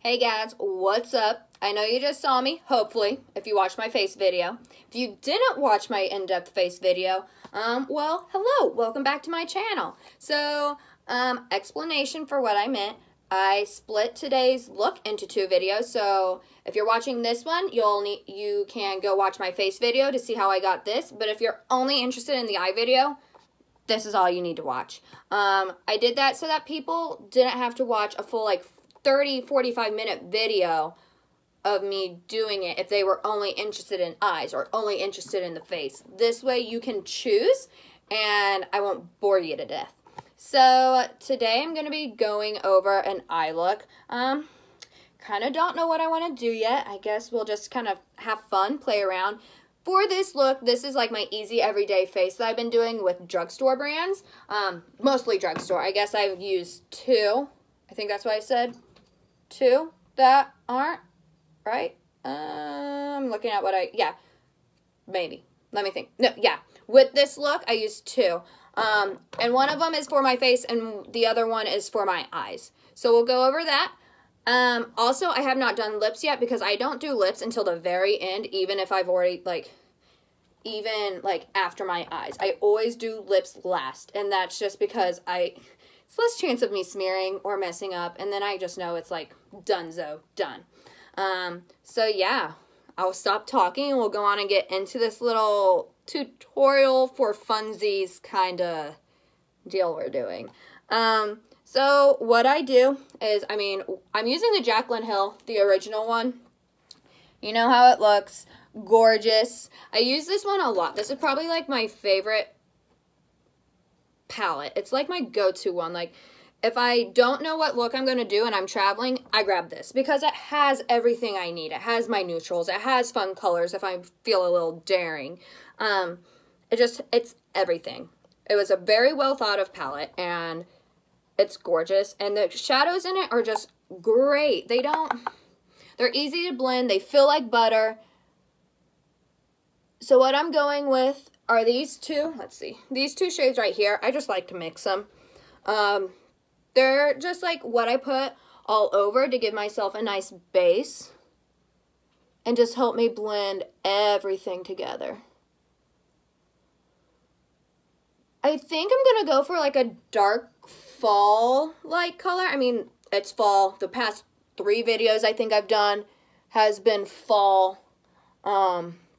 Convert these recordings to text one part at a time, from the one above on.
Hey guys, what's up? I know you just saw me, hopefully, if you watched my face video. If you didn't watch my in-depth face video, well, hello, welcome back to my channel. So, explanation for what I meant. I split today's look into two videos, so if you're watching this one, you can go watch my face video to see how I got this, but if you're only interested in the eye video, this is all you need to watch. I did that so that people didn't have to watch a full, 30-45 minute video of me doing it if they were only interested in eyes or only interested in the face. This way you can choose and I won't bore you to death. So today I'm going to be going over an eye look. Kind of don't know what I want to do yet. I guess we'll just kind of have fun, play around. For this look, this is like my easy everyday face that I've been doing with drugstore brands. Mostly drugstore. I guess I've used two. I think that's what I said. Two that aren't right. I'm looking at what maybe. Let me think. No, yeah. With this look, I used two. And one of them is for my face and the other one is for my eyes. So we'll go over that. Also, I have not done lips yet because I don't do lips until the very end, even if I've already, even after my eyes. I always do lips last, and that's just because it's less chance of me smearing or messing up, and then I just know it's donezo, done. So yeah, I'll stop talking and we'll go on and get into this little tutorial for funsies kind of deal we're doing. So what I do is, I'm using the Jaclyn Hill, the original one. You know how it looks, gorgeous. I use this one a lot. This is probably my favorite palette. It's my go-to one. If I don't know what look I'm going to do and I'm traveling, I grab this because it has everything I need. It has my neutrals. It has fun colors if I feel a little daring. It's everything. It was a very well thought of palette and it's gorgeous. And the shadows in it are just great. They're easy to blend. They feel like butter. So what I'm going with are these two. Let's see. These two shades right here. I just like to mix them. They're just what I put all over to give myself a nice base and just help me blend everything together. I think I'm going to go for a dark fall-like color. It's fall. The past 3 videos I think I've done has been fall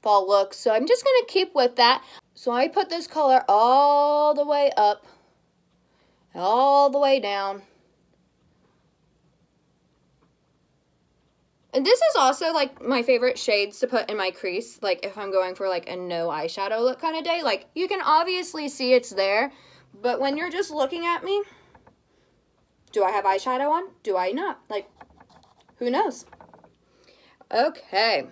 looks. So I'm just going to keep with that. So I put this color all the way up, all the way down. And this is also my favorite shades to put in my crease. If I'm going for a no eyeshadow look kind of day. You can obviously see it's there. But when you're just looking at me, do I have eyeshadow on? Do I not? Who knows? Okay.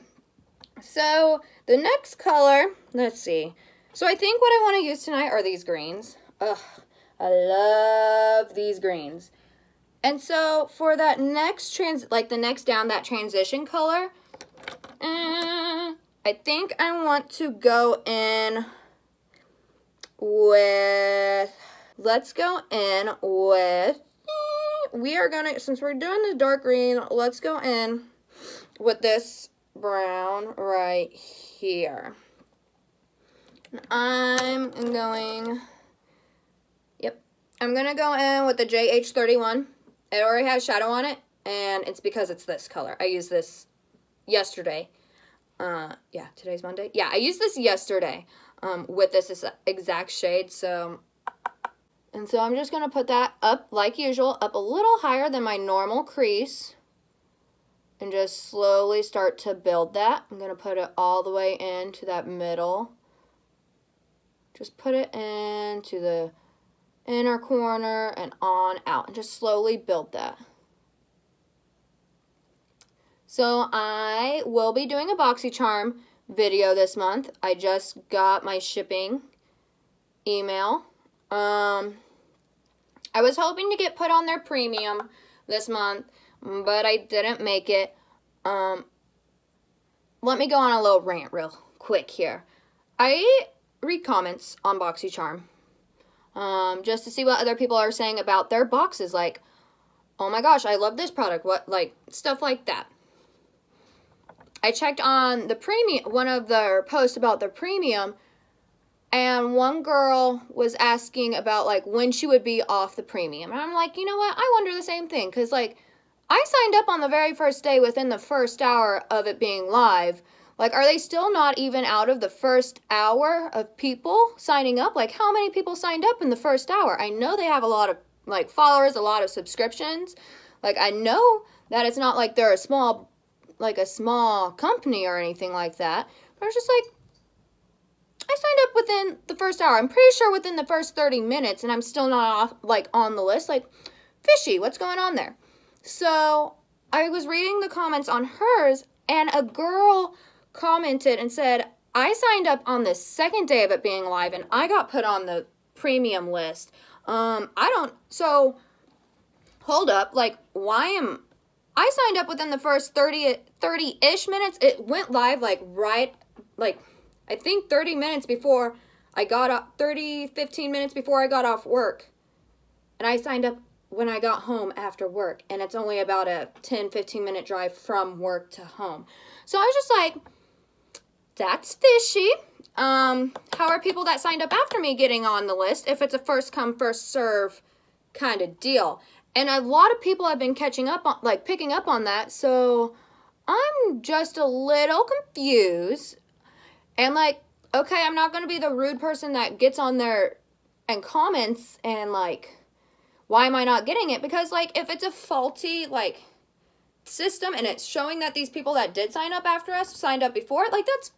So the next color, let's see. So I think what I want to use tonight are these greens. Ugh, I love these greens. And so for that next the next down, that transition color, I think I want to go in with, let's go in with, since we're doing the dark green, let's go in with this brown right here. I'm going to go in with the JH31. It already has shadow on it, and it's because it's this color. I used this yesterday. Yeah, today's Monday. Yeah, I used this yesterday with this exact shade. So I'm just going to put that up, like usual, up a little higher than my normal crease. And just slowly start to build that. I'm going to put it all the way into that middle. Just put it into the inner corner and on out. And just slowly build that. So I will be doing a BoxyCharm video this month. I just got my shipping email. I was hoping to get put on their premium this month, but I didn't make it. Let me go on a little rant real quick here. I read comments on BoxyCharm just to see what other people are saying about their boxes. oh my gosh, I love this product. What, like, stuff like that. I checked on the premium, one of their posts about the premium, and one girl was asking about, like, when she would be off the premium. And I'm like, you know what? I wonder the same thing. Because, like, I signed up on the very first day within the first hour of it being live. Like, are they still not even out of the first hour of people signing up? Like, how many people signed up in the first hour? I know they have a lot of, like, followers, a lot of subscriptions. Like, I know that it's not like they're a small company or anything like that. But it's just like, I signed up within the first hour. I'm pretty sure within the first 30 minutes, and I'm still not off, like, on the list. Like, fishy, what's going on there? So I was reading the comments on hers, and a girl commented and said, I signed up on the second day of it being live, and I got put on the premium list. So hold up, like, I signed up within the first 30-ish minutes. It went live, like, I think 30 minutes before I got off, 15 minutes before I got off work. And I signed up when I got home after work. And it's only about a 10-15 minute drive from work to home. So I was just like, that's fishy. How are people that signed up after me getting on the list if it's a first come, first serve kind of deal? And a lot of people have been catching up on, like, picking up on that. So I'm just a little confused. And, like, okay, I'm not going to be the rude person that gets on there and comments and, like, why am I not getting it? Because, like, if it's a faulty, like, system and it's showing that these people that did sign up after us signed up before, like, that's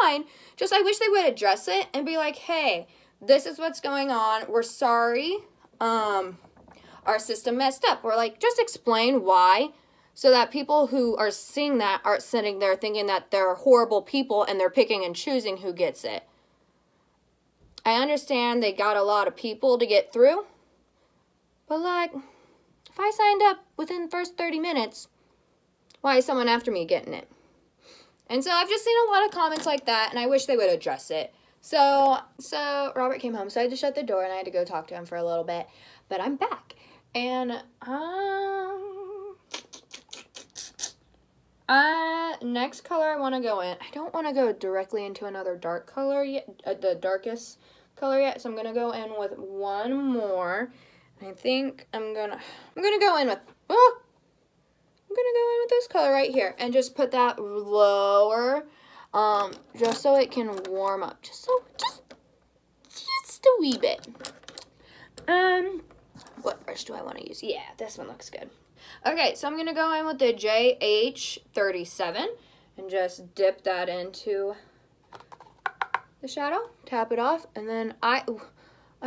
fine. Just I wish they would address it and be like, hey, this is what's going on. We're sorry. Our system messed up. Or, like, just explain why. So that people who are seeing that aren't sitting there thinking that they're horrible people and they're picking and choosing who gets it. I understand they got a lot of people to get through. But, like, if I signed up within the first 30 minutes, why is someone after me getting it? And so I've just seen a lot of comments like that, and I wish they would address it. So Robert came home, so I had to shut the door, and I had to go talk to him for a little bit. But I'm back. And, next color I want to go in. I don't want to go directly into another dark color yet, the darkest color yet. So I'm gonna go in with one more. I think I'm gonna go in with this color right here and just put that lower, just so it can warm up, just a wee bit. What brush do I want to use? Yeah, this one looks good. Okay, so I'm going to go in with the JH37 and just dip that into the shadow, tap it off, and then I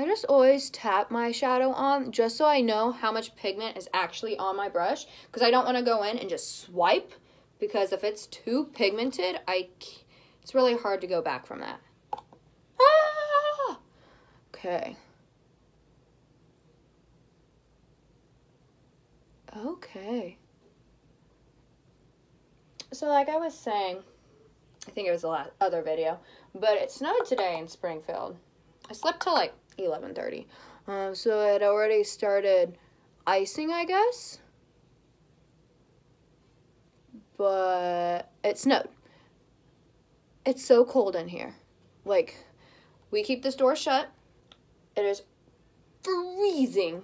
just always tap my shadow on just so I know how much pigment is actually on my brush, because I don't want to go in and just swipe, because if it's too pigmented, it's really hard to go back from that. Ah! Okay. Okay. So like I was saying, I think it was the other video, but it snowed today in Springfield. I slept till like 11:30. So it already started icing, I guess. But it snowed. It's so cold in here. Like, we keep this door shut. It is freezing.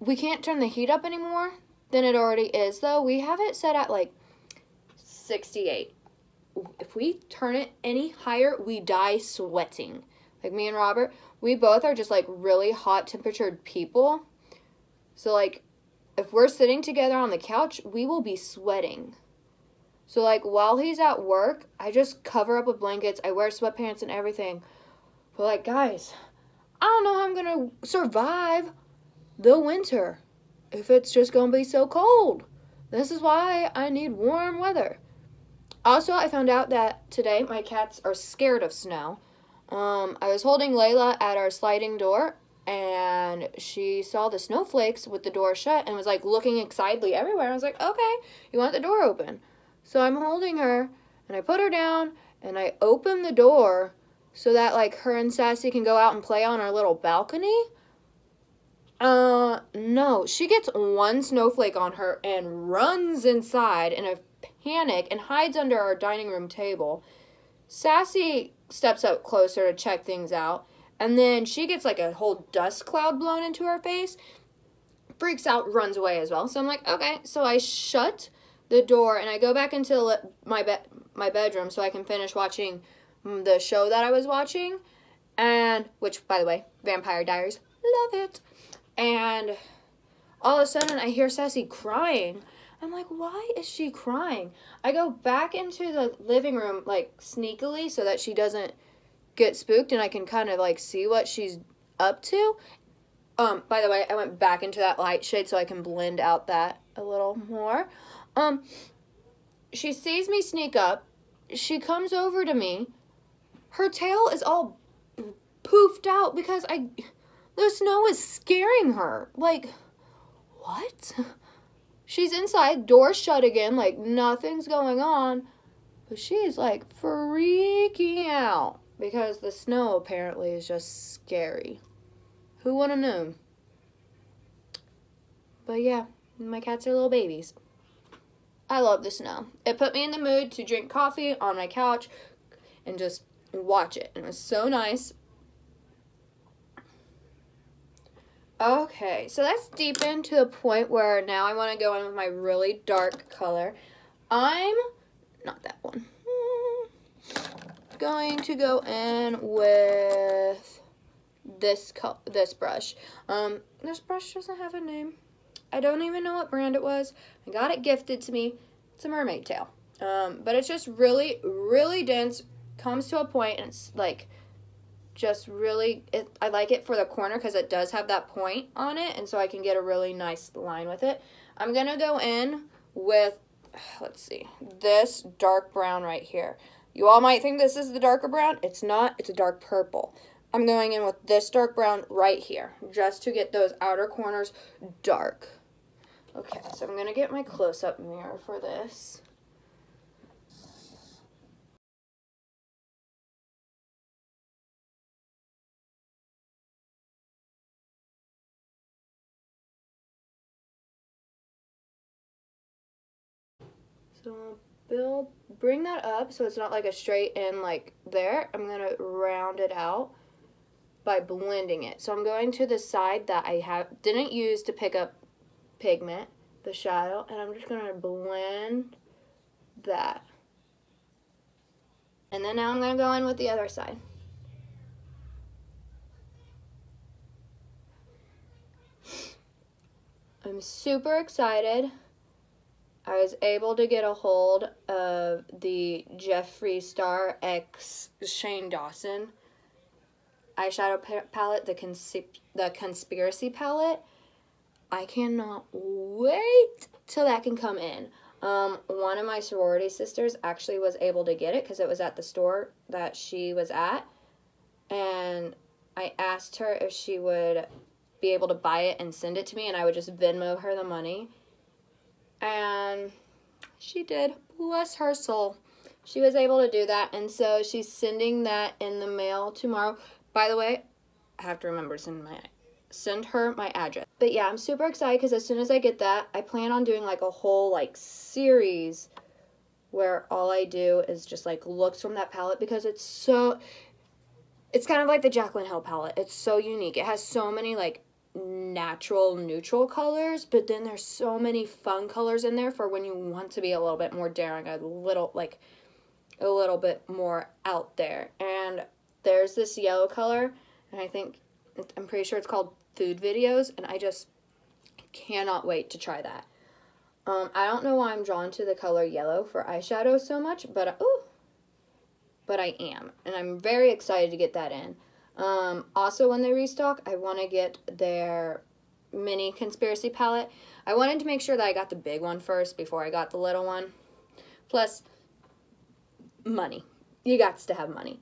We can't turn the heat up anymore than it already is, though. We have it set at, like, 68. If we turn it any higher, we die sweating. Like, me and Robert, we both are just, like, really hot-temperatured people. So, like, if we're sitting together on the couch, we will be sweating. So, like, while he's at work, I just cover up with blankets. I wear sweatpants and everything. But, like, guys, I don't know how I'm going to survive the winter if it's just going to be so cold. This is why I need warm weather. Also, I found out that today my cats are scared of snow. I was holding Layla at our sliding door, and she saw the snowflakes with the door shut and was, like, looking excitedly everywhere. I was like, okay, you want the door open? So I'm holding her, and I put her down, and I open the door so that, like, her and Sassy can go out and play on our little balcony. No. She gets one snowflake on her and runs inside in a panic and hides under our dining room table. Sassy steps up closer to check things out, and then she gets like a whole dust cloud blown into her face, freaks out, runs away as well. So I'm like, okay. So I shut the door and I go back into my bedroom so I can finish watching the show that I was watching, and which, by the way, Vampire Diaries, love it. And all of a sudden I hear Sassy crying. I'm like, why is she crying? I go back into the living room, like, sneakily so that she doesn't get spooked and I can kind of, like, see what she's up to. By the way, I went back into that light shade so I can blend out that a little more. She sees me sneak up. She comes over to me. Her tail is all poofed out because the snow is scaring her. Like, what? She's inside, door shut again, like nothing's going on. But she's like freaking out because the snow apparently is just scary. Who would have known? But yeah, my cats are little babies. I love the snow. It put me in the mood to drink coffee on my couch and just watch it. And it was so nice. Okay, so that's deepened to the point where now I want to go in with my really dark color. I'm, not that one, going to go in with this brush. This brush doesn't have a name. I don't even know what brand it was. I got it gifted to me. It's a mermaid tail. But it's just really, really dense, comes to a point, and it's like, just really, I like it for the corner because it does have that point on it, and so I can get a really nice line with it. I'm going to go in with, let's see, this dark brown right here. You all might think this is the darker brown. It's not. It's a dark purple. I'm going in with this dark brown right here just to get those outer corners dark. Okay, so I'm going to get my close-up mirror for this. So bring that up so it's not like a straight in like there. I'm going to round it out by blending it. So I'm going to the side that I didn't use to pick up pigment, the shadow, and I'm just going to blend that. And then now I'm going to go in with the other side. I'm super excited. I was able to get a hold of the Jeffree Star X Shane Dawson eyeshadow palette, the Conspiracy palette. I cannot wait till that can come in. One of my sorority sisters actually was able to get it because it was at the store that she was at. And I asked her if she would be able to buy it and send it to me, and I would just Venmo her the money. And she did. Bless her soul. She was able to do that, and so she's sending that in the mail tomorrow. By the way, I have to remember to send her my address. But yeah, I'm super excited because as soon as I get that, I plan on doing like a whole like series where all I do is just like looks from that palette because it's kind of like the Jaclyn Hill palette. It's so unique. It has so many like natural neutral colors, but then there's so many fun colors in there for when you want to be a little bit more daring, a little bit more out there. And there's this yellow color, and I'm pretty sure it's called Food Videos, and I just cannot wait to try that. I don't know why I'm drawn to the color yellow for eyeshadow so much, but I am, and I'm very excited to get that in. Also, when they restock, I want to get their mini Conspiracy palette. I wanted to make sure that I got the big one first before I got the little one. Plus, money. You got to have money.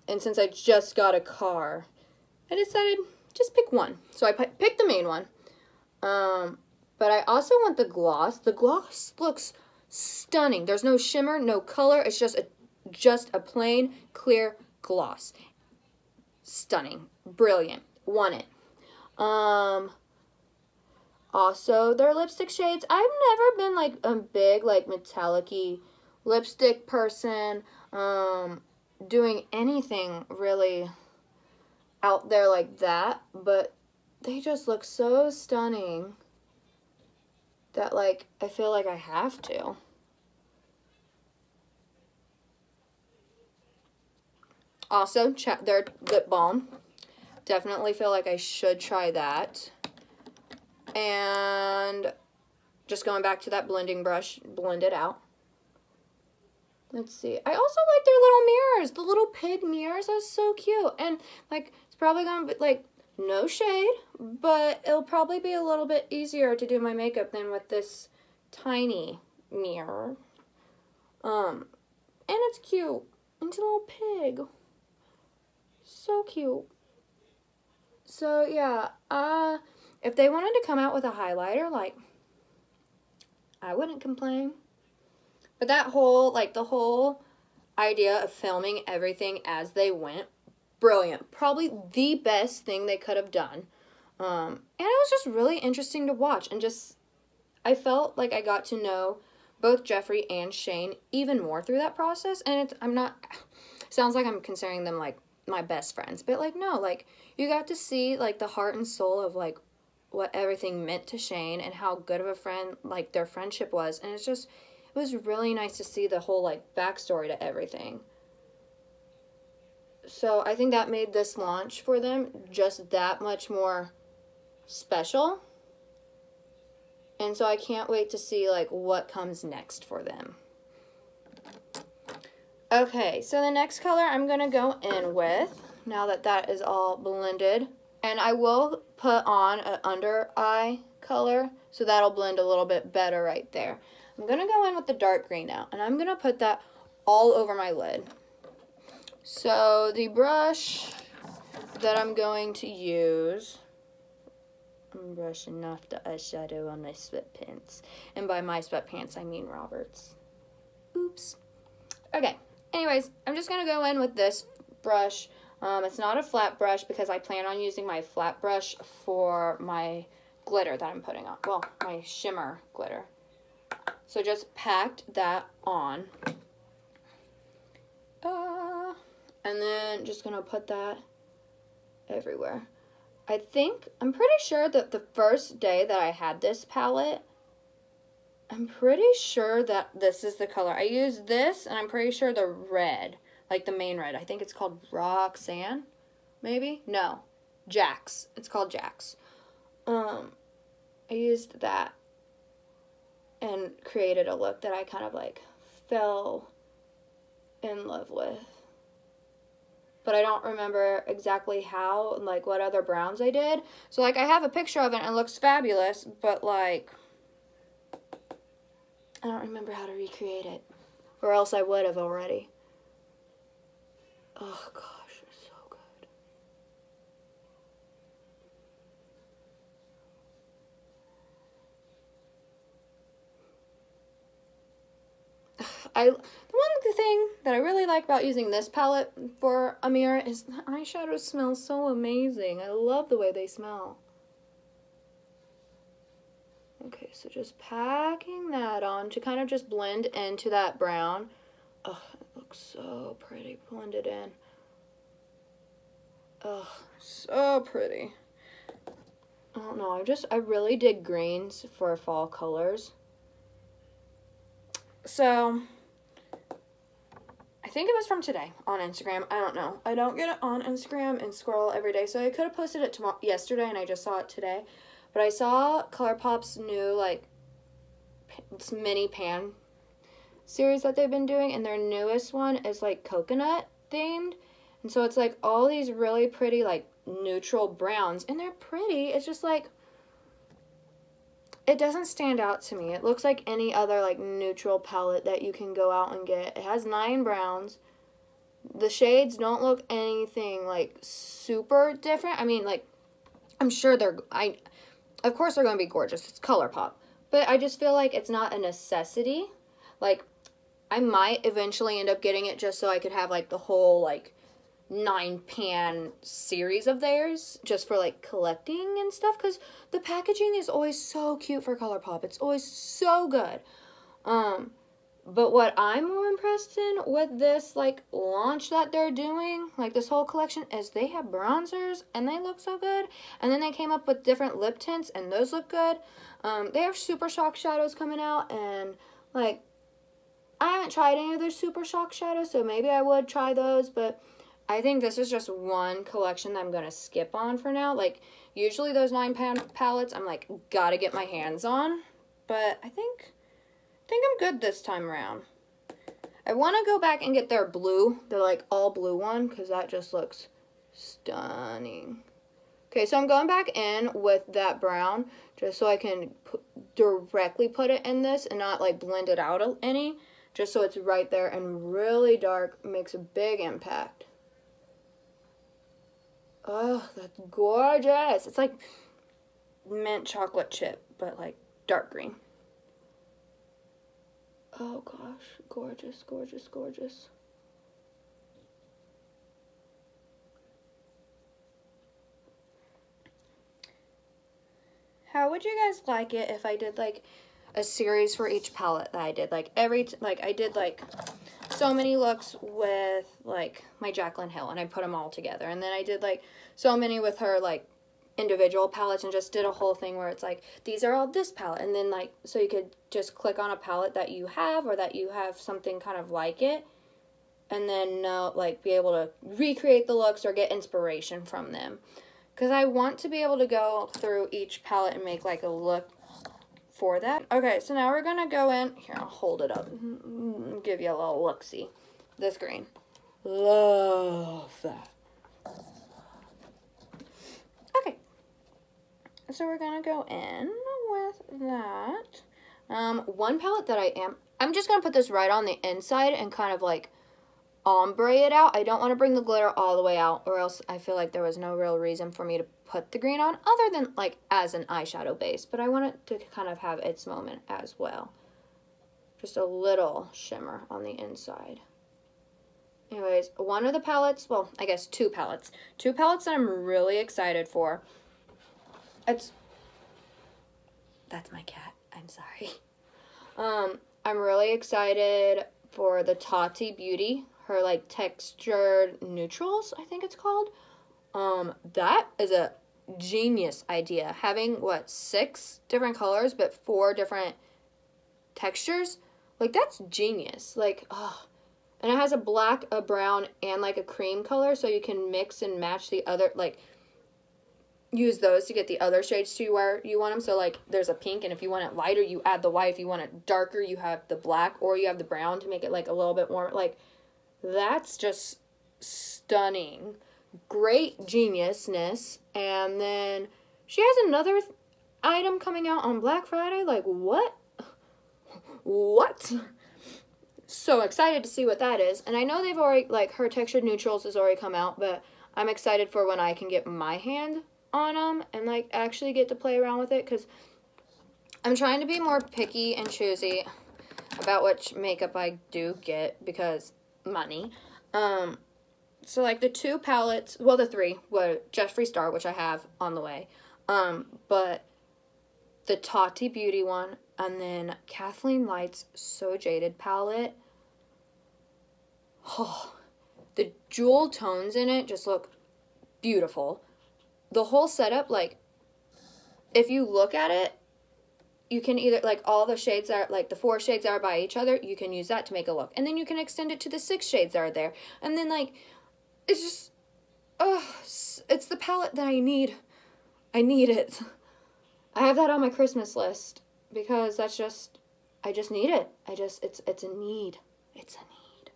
And since I just got a car, I decided just pick one. So I picked the main one. But I also want the gloss. The gloss looks stunning. There's no shimmer, no color. It's just a plain, clear gloss. Stunning. Brilliant. Want it. Also, their lipstick shades. I've never been like a big like metallic-y lipstick person, doing anything really out there like that, but they just look so stunning that like I feel like I have to. Also, their lip balm. Definitely feel like I should try that. And just going back to that blending brush, blend it out. Let's see. I also like their little mirrors. The little pig mirrors are so cute. And like, it's probably going to be like, no shade, but it'll probably be a little bit easier to do my makeup than with this tiny mirror. And it's cute. It's a little pig. So cute. So yeah, if they wanted to come out with a highlighter, like, I wouldn't complain. But that whole, like, the whole idea of filming everything as they went, brilliant. Probably the best thing they could have done. And it was just really interesting to watch. And just, I felt like I got to know both Jeffree and Shane even more through that process. And sounds like I'm considering them, like, my best friends. But, like, no, like, you got to see, like, the heart and soul of, like, what everything meant to Shane and how good of a friend, like, their friendship was. And it was really nice to see the whole, like, backstory to everything. So I think that made this launch for them just that much more special. And so I can't wait to see, like, what comes next for them. Okay, so the next color I'm going to go in with, now that that is all blended, and I will put on an under eye color, so that'll blend a little bit better right there. I'm going to go in with the dark green now, and I'm going to put that all over my lid. So the brush that I'm going to use, I'm brushing off the eyeshadow on my sweatpants. And by my sweatpants, I mean Robert's. Oops. Okay, anyways, I'm just going to go in with this brush. It's not a flat brush because I plan on using my flat brush for my glitter that I'm putting on. Well, my shimmer glitter. So just packed that on. And then just going to put that everywhere. I'm pretty sure that the first day that I had this palette, I'm pretty sure that this is the color. I used this, and I'm pretty sure the red, like the main red. I think it's called Roxanne, maybe? No, Jax. It's called Jax. I used that and created a look that I kind of like fell in love with. But I don't remember exactly how and like what other browns I did. So like I have a picture of it and it looks fabulous, but like I don't remember how to recreate it. Or else I would have already. Oh gosh, it's so good. The thing that I really like about using this palette for a mirror is the eyeshadows smell so amazing. I love the way they smell. Okay, so just packing that on to kind of just blend into that brown. Oh, it looks so pretty blended in. Oh, so pretty. I don't know, I really dig greens for fall colors. So I think it was from today on Instagram. I don't know. I don't get it on Instagram and scroll every day. So I could have posted it yesterday and I just saw it today. But I saw Colourpop's new, like, mini pan series that they've been doing. And their newest one is, like, coconut themed. And so it's, like, all these really pretty, like, neutral browns. And they're pretty. It's just, like, it doesn't stand out to me. It looks like any other, like, neutral palette that you can go out and get. It has 9 browns. The shades don't look anything, like, super different. I mean, like, I'm sure of course they're going to be gorgeous. It's Colourpop. But I just feel like it's not a necessity. Like, I might eventually end up getting it just so I could have, like, the whole, like, 9-pan series of theirs just for like collecting and stuff, because the packaging is always so cute for Colourpop. It's always so good. But what I'm more impressed in with this like launch that they're doing, like this whole collection, is they have bronzers and they look so good. And then they came up with different lip tints and those look good. They have Super Shock shadows coming out, and like I haven't tried any of their Super Shock shadows, so maybe I would try those, but I think this is just one collection that I'm going to skip on for now. Like, usually those 9-pan palettes, I'm like, gotta get my hands on. But I think I'm good this time around. I want to go back and get their blue, the like all blue one, because that just looks stunning. Okay, so I'm going back in with that brown, just so I can directly put it in this and not like blend it out any. Just so it's right there and really dark, makes a big impact. Oh, that's gorgeous. It's like mint chocolate chip, but like dark green. Oh gosh, gorgeous, gorgeous, gorgeous. How would you guys like it if I did like a series for each palette that I did? Like I did like so many looks with like my Jaclyn Hill, and I put them all together, and then I did like so many with her like individual palettes, and just did a whole thing where it's like these are all this palette, and then like so you could just click on a palette that you have, or that you have something kind of like it, and then like be able to recreate the looks or get inspiration from them, because I want to be able to go through each palette and make like a look for that. Okay, so now we're gonna go in here. I'll hold it up, give you a little look-see. This green, love that. Okay, so we're gonna go in with that. One palette that I'm just gonna put this right on the inside and kind of like ombre it out. I don't want to bring the glitter all the way out, or else I feel like there was no real reason for me to put the green on other than like as an eyeshadow base, but I want it to kind of have its moment as well. Just a little shimmer on the inside. Anyways, one of the palettes, well, I guess two palettes that I'm really excited for. That's my cat, I'm sorry. I'm really excited for the Tarte Beauty, her like textured neutrals, I think it's called. That is a genius idea. Having, what, 6 different colors, but 4 different textures? Like, that's genius. Like, oh. And it has a black, a brown, and like a cream color, so you can mix and match the other, like, use those to get the other shades to where you want them. So, like, there's a pink, and if you want it lighter, you add the white. If you want it darker, you have the black, or you have the brown to make it, like, a little bit more, like, that's just stunning. Great geniusness. And then she has another item coming out on Black Friday. Like, what? What? So excited to see what that is. And I know they've already, like, her textured neutrals has already come out, but I'm excited for when I can get my hand on them and, like, actually get to play around with it, because I'm trying to be more picky and choosy about which makeup I do get, because money. So, like, the 2 palettes, well, the 3 were Jeffree Star, which I have on the way, but the Tarte Beauty one, and then Kathleen Light's So Jaded palette. Oh, the jewel tones in it just look beautiful. The whole setup, like, if you look at it, you can either, like, all the shades are, like, the 4 shades are by each other, you can use that to make a look. And then you can extend it to the 6 shades that are there. And then, like, it's just, oh, it's the palette that I need. I need it. I have that on my Christmas list, because that's just, I just need it. It's a need. It's a need.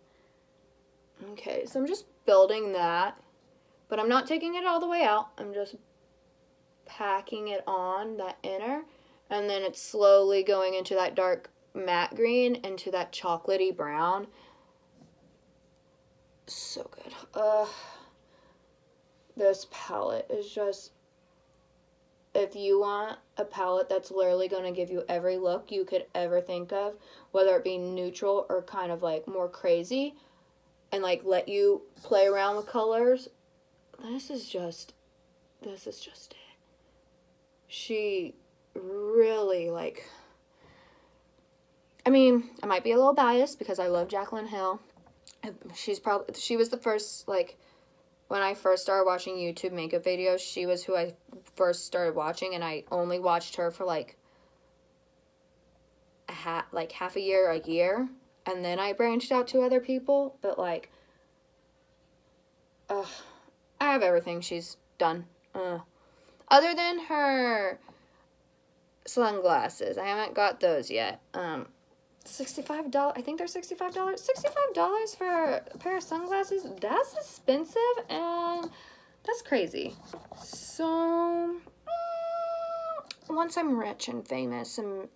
Okay, so I'm just building that, but I'm not taking it all the way out. I'm just packing it on, that inner, and then it's slowly going into that dark matte green, into that chocolatey brown. So good. This palette is just, if you want a palette that's literally going to give you every look you could ever think of, whether it be neutral or kind of like more crazy, and like let you play around with colors. This is just it. She really, like, I mean, I might be a little biased because I love Jaclyn Hill. She was the first, like, when I first started watching YouTube makeup videos, she was who I first started watching, and I only watched her for like half a year, and then I branched out to other people. But like, I have everything she's done. Other than her sunglasses, I haven't got those yet. $65, I think they're $65. $65 for a pair of sunglasses, that's expensive, and that's crazy. So, once I'm rich and famous and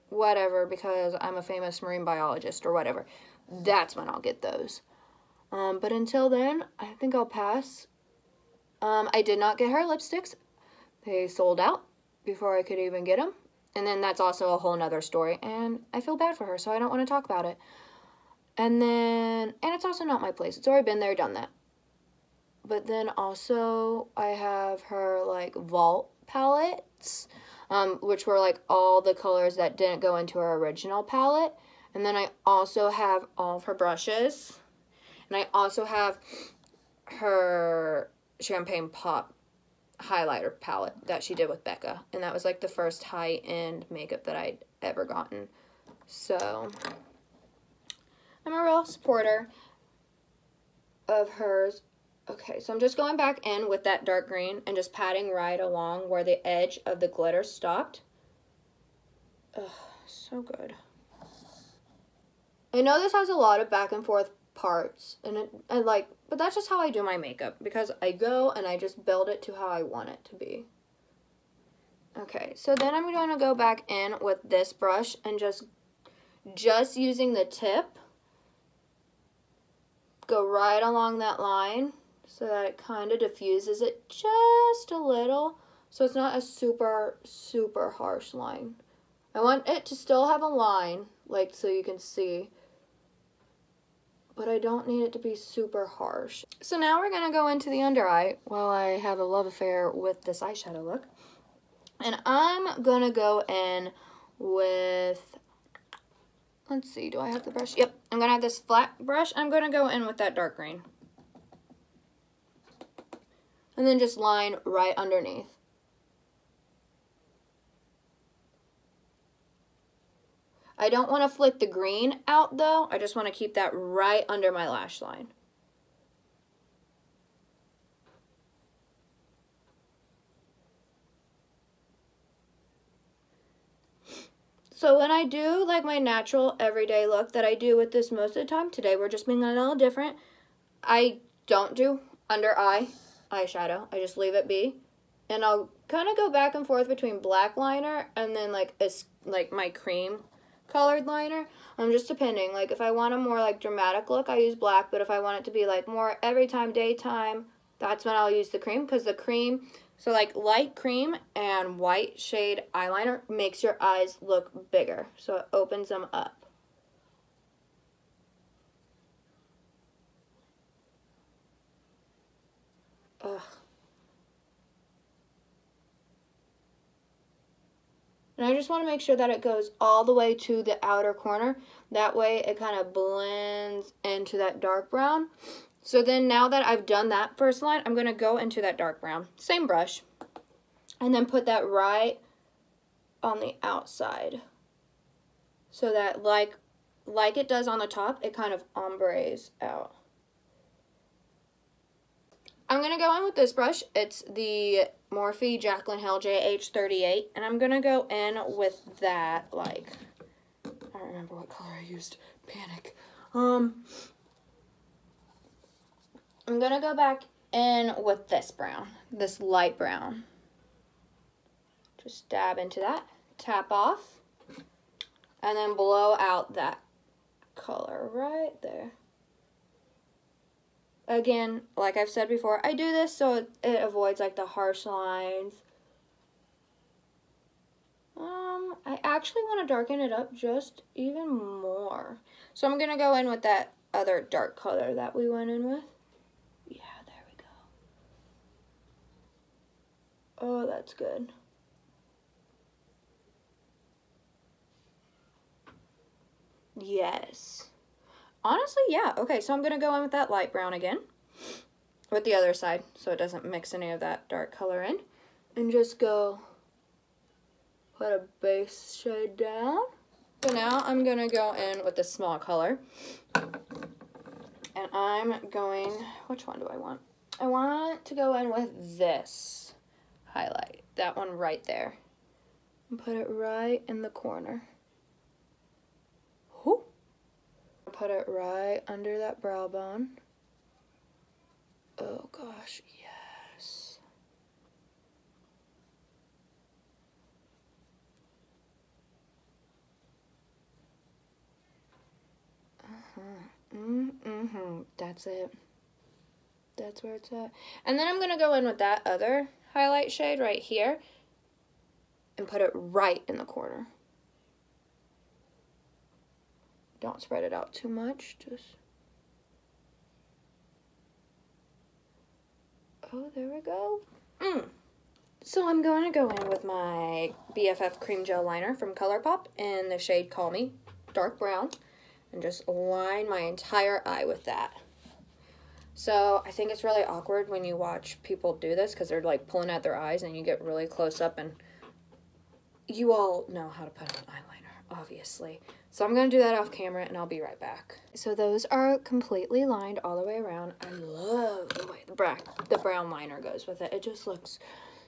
whatever, because I'm a famous marine biologist or whatever, that's when I'll get those. But until then, I think I'll pass. I did not get her lipsticks. They sold out before I could even get them. And then that's also a whole nother story, and I feel bad for her, so I don't want to talk about it. And it's also not my place. It's already been there, done that. But then also, I have her, like, Vault palettes, which were, like, all the colors that didn't go into her original palette. And then I also have all of her brushes. And I also have her Champagne Pop highlighter palette that she did with Becca, and that was like the first high-end makeup that I'd ever gotten. So I'm a real supporter of hers. Okay, so I'm just going back in with that dark green and just patting right along where the edge of the glitter stopped. Ugh, so good. I know this has a lot of back and forth parts, and but that's just how I do my makeup, because I go and I just build it to how I want it to be. Okay, so then I'm going to go back in with this brush and just using the tip, go right along that line so that it kind of diffuses it just a little, so it's not a super, super harsh line. I want it to still have a line, like, so you can see, but I don't need it to be super harsh. So now we're gonna go into the under eye while I have a love affair with this eyeshadow look. And I'm gonna go in with, let's see, do I have the brush? Yep, I'm gonna have this flat brush. I'm gonna go in with that dark green. And then just line right underneath. I don't want to flick the green out though. I just want to keep that right under my lash line. So when I do like my natural everyday look that I do with this most of the time, today we're just being a little different. I don't do under eye eyeshadow. I just leave it be. And I'll kind of go back and forth between black liner and then like my cream colored liner. Just depending, like if I want a more like dramatic look, I use black, but if I want it to be like more every time, daytime, that's when I'll use the cream, because the cream, so like light cream and white shade eyeliner makes your eyes look bigger, so it opens them up. Ugh. And I just want to make sure that it goes all the way to the outer corner. That way it kind of blends into that dark brown. So then now that I've done that first line, I'm going to go into that dark brown. Same brush. And then put that right on the outside. So that like it does on the top, it kind of ombres out. I'm going to go in with this brush. It's the Morphe Jaclyn Hill JH38. And I'm going to go in with that, like, I don't remember what color I used. Panic. I'm going to go back in with this brown. This light brown. Just dab into that. Tap off. And then blow out that color right there. Again, like I've said before, I do this so it avoids like the harsh lines. I actually want to darken it up just even more. So I'm going to go in with that other dark color that we went in with. Yeah, there we go. Oh, that's good. Yes. Honestly, yeah. Okay, so I'm going to go in with that light brown again. With the other side, so it doesn't mix any of that dark color in. And just go put a base shade down. So now I'm going to go in with the small color. And I'm going, which one do I want? I want to go in with this highlight. That one right there. And put it right in the corner. Whoo. Put it right under that brow bone. Oh gosh, yes. That's it. That's where it's at. And then I'm going to go in with that other highlight shade right here and put it right in the corner. Don't spread it out too much, just... Oh, there we go. So I'm going to go in with my BFF Cream Gel Liner from Colourpop in the shade Call Me, dark brown, and just line my entire eye with that. So I think it's really awkward when you watch people do this because they're like pulling at their eyes and you get really close up, and you all know how to put on eyeliner, obviously. So I'm going to do that off camera and I'll be right back. So those are completely lined all the way around. I love the way the brown liner goes with it. It just looks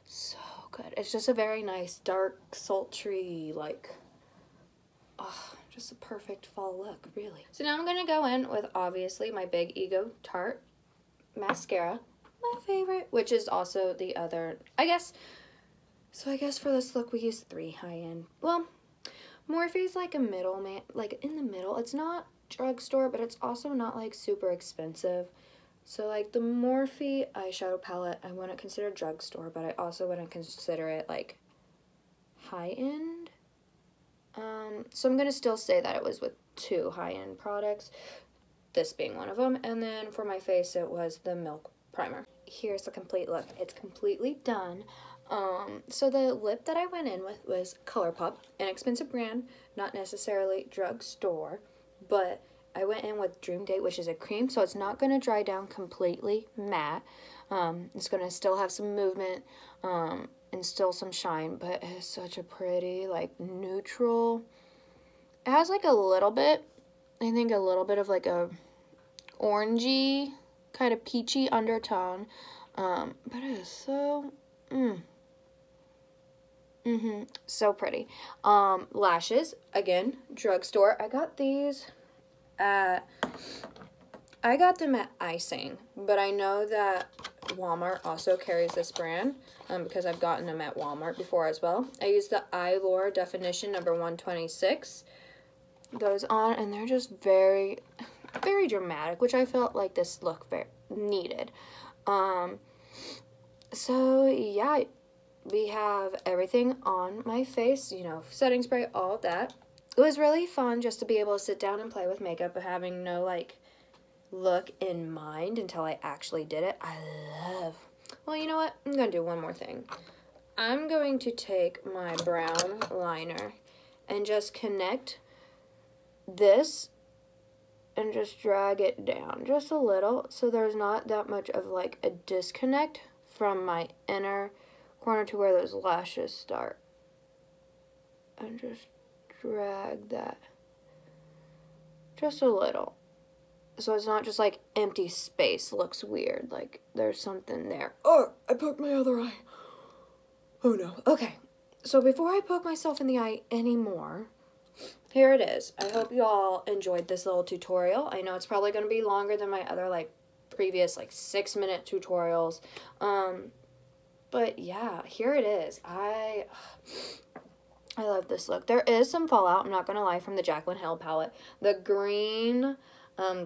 so good. It's just a very nice, dark, sultry, like, oh, just a perfect fall look, really. So now I'm going to go in with, obviously, my Big Ego Tarte mascara, my favorite, which is also the other, I guess. So I guess for this look, we use 3 high-end. Well, Morphe's like a middleman, like in the middle. It's not drugstore, but it's also not like super expensive. So like the Morphe eyeshadow palette, I wouldn't consider drugstore, but I also wouldn't consider it like high-end. So I'm gonna still say that it was with 2 high-end products, this being one of them. And then for my face, it was the Milk Primer. Here's the complete look. It's completely done. So the lip that I went in with was Colourpop, an expensive brand, not necessarily drugstore, but I went in with Dream Date, which is a cream, so it's not going to dry down completely matte. It's going to still have some movement, and still some shine, but it is such a pretty, like, neutral. It has, like, a little bit, I think a little bit of, like, a orangey, kind of peachy undertone, but it is so, so pretty. Lashes, again, drugstore. I got these at, I got them at Icing, but I know that Walmart also carries this brand, because I've gotten them at Walmart before as well. I use the Eyelure Definition number 126. Goes on, and they're just very, very dramatic, which I felt like this look very needed. So yeah, we have everything on my face, you know, setting spray, all of that. It was really fun just to be able to sit down and play with makeup, but having no, like, look in mind until I actually did it. I love. Well, you know what? I'm going to do one more thing. I'm going to take my brown liner and just connect this and just drag it down just a little so there's not that much of, like, a disconnect from my inner corner to where those lashes start, and just drag that just a little so it's not just like empty space. Looks weird, like there's something there. Oh, I poked my other eye. Oh no. Okay, so before I poke myself in the eye anymore, here it is. I hope you all enjoyed this little tutorial. I know it's probably going to be longer than my other, like, previous, like, 6-minute tutorials. But yeah, here it is. I love this look. There is some fallout, I'm not going to lie, from the Jaclyn Hill palette. The green,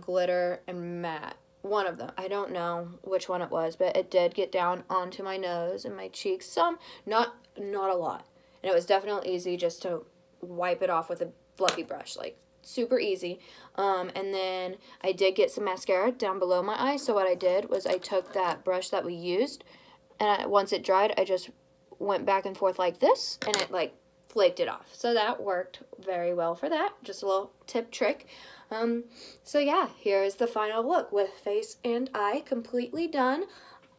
glitter, and matte. One of them. I don't know which one it was, but it did get down onto my nose and my cheeks. Some, not a lot. and it was definitely easy just to wipe it off with a fluffy brush, like super easy. And then I did get some mascara down below my eye, so what I did was I took that brush that we used, and once it dried, I just went back and forth like this, and it like flaked it off. So that worked very well for that. Just a little tip trick. So yeah, here's the final look with face and eye completely done.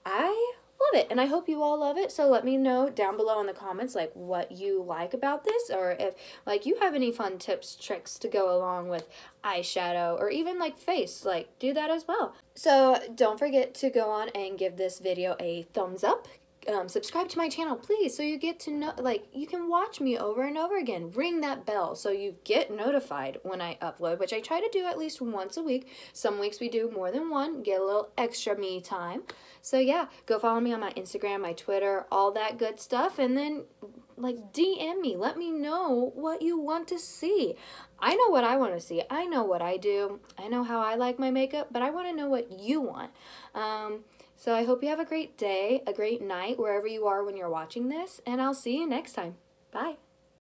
I love it, and I hope you all love it. So let me know down below in the comments like what you like about this, or if like you have any fun tips, tricks to go along with eyeshadow, or even like face, like do that as well. So don't forget to go on and give this video a thumbs up. Subscribe to my channel, please, so you get to know, like, you can watch me over and over again. Ring that bell so you get notified when I upload, which I try to do at least once a week. Some weeks we do more than one, get a little extra me time. So yeah, go follow me on my Instagram, my Twitter, all that good stuff, and then like DM me. Let me know what you want to see. I know what I want to see. I know what I do. I know how I like my makeup, but I want to know what you want. So I hope you have a great day, a great night, wherever you are when you're watching this, and I'll see you next time. Bye.